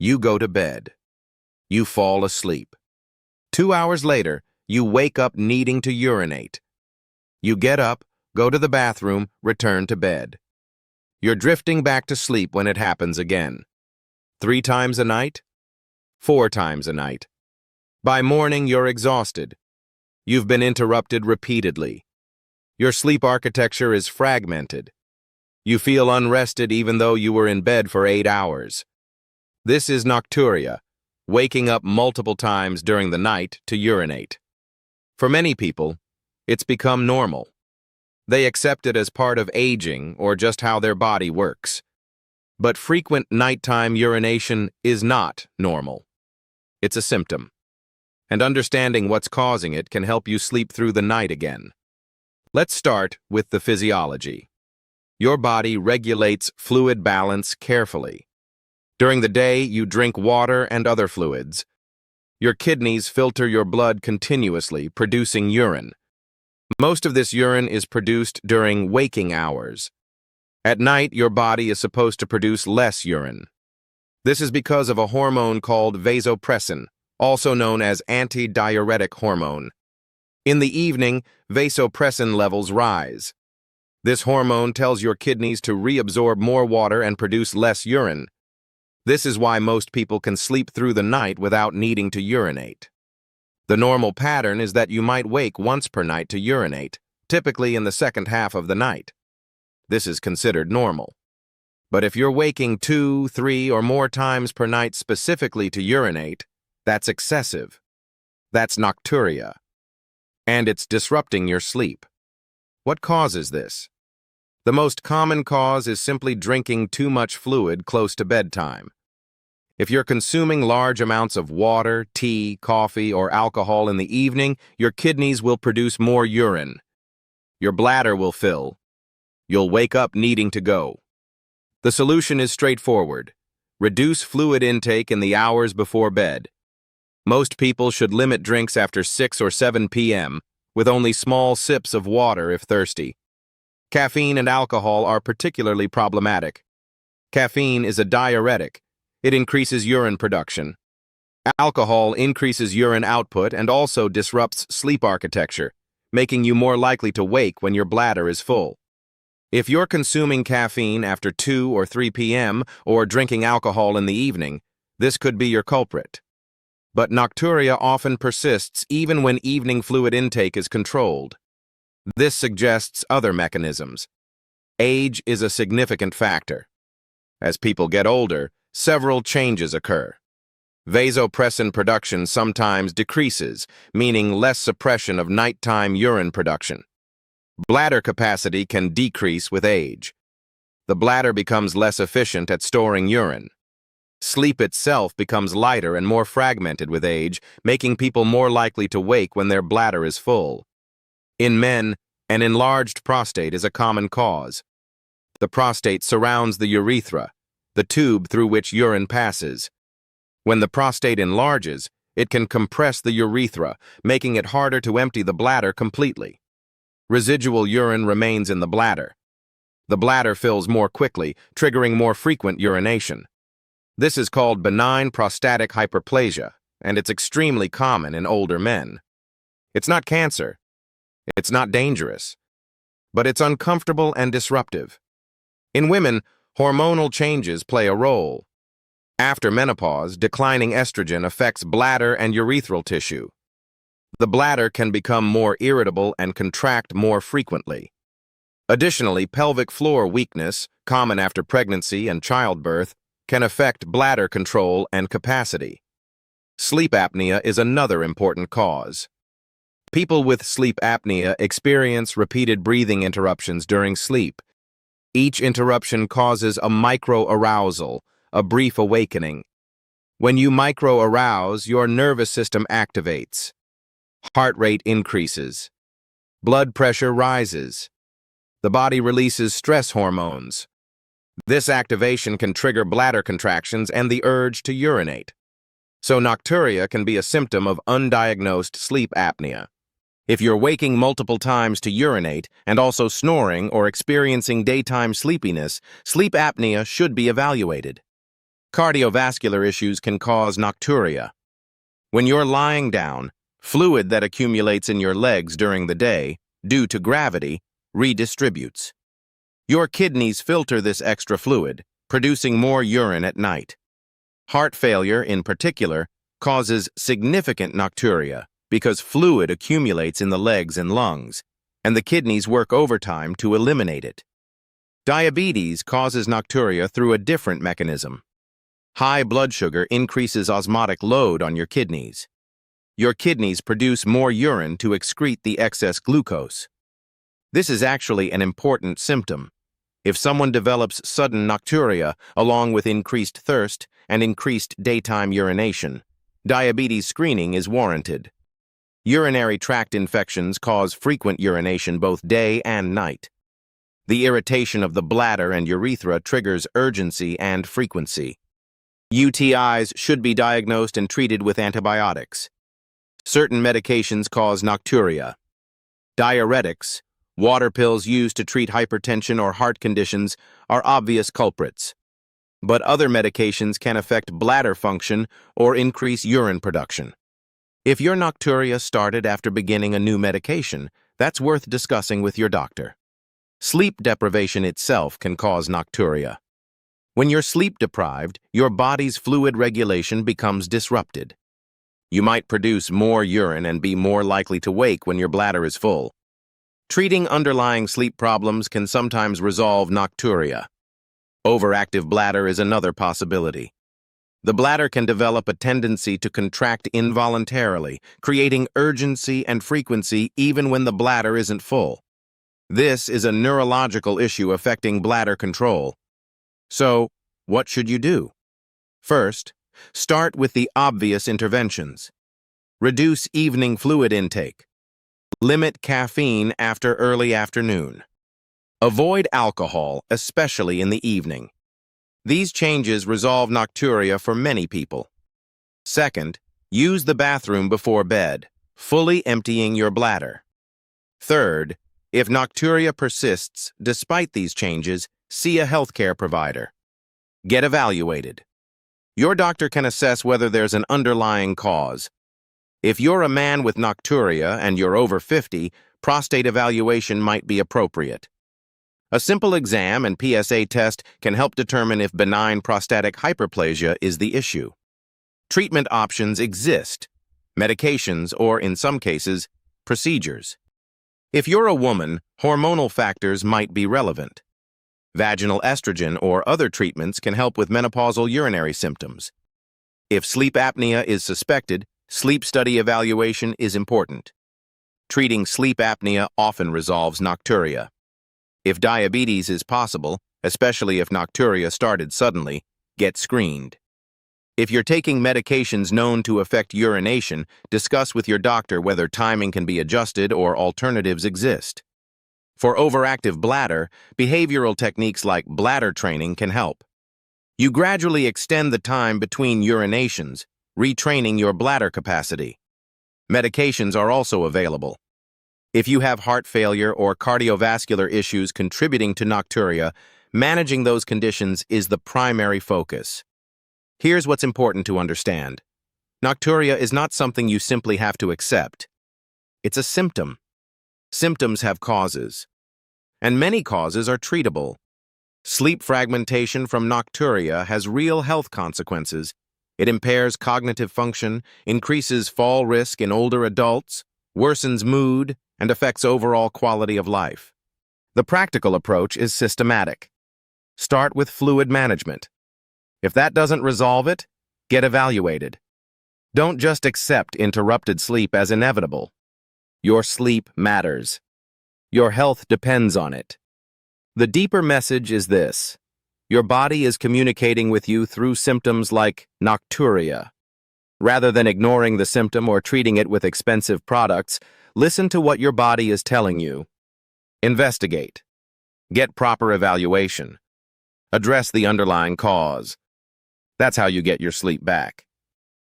You go to bed. You fall asleep. 2 hours later, you wake up needing to urinate. You get up, go to the bathroom, return to bed. You're drifting back to sleep when it happens again. 3 times a night? 4 times a night. By morning, you're exhausted. You've been interrupted repeatedly. Your sleep architecture is fragmented. You feel unrested even though you were in bed for 8 hours. This is nocturia, waking up multiple times during the night to urinate. For many people, it's become normal. They accept it as part of aging or just how their body works. But frequent nighttime urination is not normal. It's a symptom. And understanding what's causing it can help you sleep through the night again. Let's start with the physiology. Your body regulates fluid balance carefully. During the day, you drink water and other fluids. Your kidneys filter your blood continuously, producing urine. Most of this urine is produced during waking hours. At night, your body is supposed to produce less urine. This is because of a hormone called vasopressin, also known as antidiuretic hormone. In the evening, vasopressin levels rise. This hormone tells your kidneys to reabsorb more water and produce less urine. This is why most people can sleep through the night without needing to urinate. The normal pattern is that you might wake once per night to urinate, typically in the second half of the night. This is considered normal. But if you're waking 2, 3, or more times per night specifically to urinate, that's excessive. That's nocturia. And it's disrupting your sleep. What causes this? The most common cause is simply drinking too much fluid close to bedtime. If you're consuming large amounts of water, tea, coffee, or alcohol in the evening, your kidneys will produce more urine. Your bladder will fill. You'll wake up needing to go. The solution is straightforward. Reduce fluid intake in the hours before bed. Most people should limit drinks after 6 or 7 p.m., with only small sips of water if thirsty. Caffeine and alcohol are particularly problematic. Caffeine is a diuretic. It increases urine production. Alcohol increases urine output and also disrupts sleep architecture, making you more likely to wake when your bladder is full. If you're consuming caffeine after 2 or 3 p.m. or drinking alcohol in the evening, this could be your culprit. But nocturia often persists even when evening fluid intake is controlled. This suggests other mechanisms. Age is a significant factor. As people get older, several changes occur. Vasopressin production sometimes decreases, meaning less suppression of nighttime urine production. Bladder capacity can decrease with age. The bladder becomes less efficient at storing urine. Sleep itself becomes lighter and more fragmented with age, making people more likely to wake when their bladder is full. In men, an enlarged prostate is a common cause. The prostate surrounds the urethra, the tube through which urine passes. When the prostate enlarges, it can compress the urethra, making it harder to empty the bladder completely. Residual urine remains in the bladder. The bladder fills more quickly, triggering more frequent urination. This is called benign prostatic hyperplasia, and it's extremely common in older men. It's not cancer. It's not dangerous. But it's uncomfortable and disruptive. In women, hormonal changes play a role. After menopause, declining estrogen affects bladder and urethral tissue. The bladder can become more irritable and contract more frequently. Additionally, pelvic floor weakness, common after pregnancy and childbirth, can affect bladder control and capacity. Sleep apnea is another important cause. People with sleep apnea experience repeated breathing interruptions during sleep. Each interruption causes a micro-arousal, a brief awakening. When you micro-arouse, your nervous system activates. Heart rate increases. Blood pressure rises. The body releases stress hormones. This activation can trigger bladder contractions and the urge to urinate. So nocturia can be a symptom of undiagnosed sleep apnea. If you're waking multiple times to urinate and also snoring or experiencing daytime sleepiness, sleep apnea should be evaluated. Cardiovascular issues can cause nocturia. When you're lying down, fluid that accumulates in your legs during the day, due to gravity, redistributes. Your kidneys filter this extra fluid, producing more urine at night. Heart failure, in particular, causes significant nocturia because fluid accumulates in the legs and lungs, and the kidneys work overtime to eliminate it. Diabetes causes nocturia through a different mechanism. High blood sugar increases osmotic load on your kidneys. Your kidneys produce more urine to excrete the excess glucose. This is actually an important symptom. If someone develops sudden nocturia along with increased thirst and increased daytime urination, diabetes screening is warranted. Urinary tract infections cause frequent urination both day and night. The irritation of the bladder and urethra triggers urgency and frequency. UTIs should be diagnosed and treated with antibiotics. Certain medications cause nocturia. Diuretics, water pills used to treat hypertension or heart conditions, are obvious culprits. But other medications can affect bladder function or increase urine production. If your nocturia started after beginning a new medication, that's worth discussing with your doctor. Sleep deprivation itself can cause nocturia. When you're sleep deprived, your body's fluid regulation becomes disrupted. You might produce more urine and be more likely to wake when your bladder is full. Treating underlying sleep problems can sometimes resolve nocturia. Overactive bladder is another possibility. The bladder can develop a tendency to contract involuntarily, creating urgency and frequency even when the bladder isn't full. This is a neurological issue affecting bladder control. So, what should you do? First, start with the obvious interventions. Reduce evening fluid intake. Limit caffeine after early afternoon. Avoid alcohol, especially in the evening. These changes resolve nocturia for many people. Second, use the bathroom before bed, fully emptying your bladder. Third, if nocturia persists despite these changes, see a healthcare provider. Get evaluated. Your doctor can assess whether there's an underlying cause. If you're a man with nocturia and you're over 50, prostate evaluation might be appropriate. A simple exam and PSA test can help determine if benign prostatic hyperplasia is the issue. Treatment options exist: medications or, in some cases, procedures. If you're a woman, hormonal factors might be relevant. Vaginal estrogen or other treatments can help with menopausal urinary symptoms. If sleep apnea is suspected, sleep study evaluation is important. Treating sleep apnea often resolves nocturia. If diabetes is possible, especially if nocturia started suddenly, get screened. If you're taking medications known to affect urination, discuss with your doctor whether timing can be adjusted or alternatives exist. For overactive bladder, behavioral techniques like bladder training can help. You gradually extend the time between urinations, retraining your bladder capacity. Medications are also available. If you have heart failure or cardiovascular issues contributing to nocturia, managing those conditions is the primary focus. Here's what's important to understand. Nocturia is not something you simply have to accept. It's a symptom. Symptoms have causes, and many causes are treatable. Sleep fragmentation from nocturia has real health consequences. It impairs cognitive function, increases fall risk in older adults, worsens mood, and affects overall quality of life. The practical approach is systematic. Start with fluid management. If that doesn't resolve it, get evaluated. Don't just accept interrupted sleep as inevitable. Your sleep matters. Your health depends on it. The deeper message is this: your body is communicating with you through symptoms like nocturia. Rather than ignoring the symptom or treating it with expensive products, listen to what your body is telling you. Investigate. Get proper evaluation. Address the underlying cause. That's how you get your sleep back.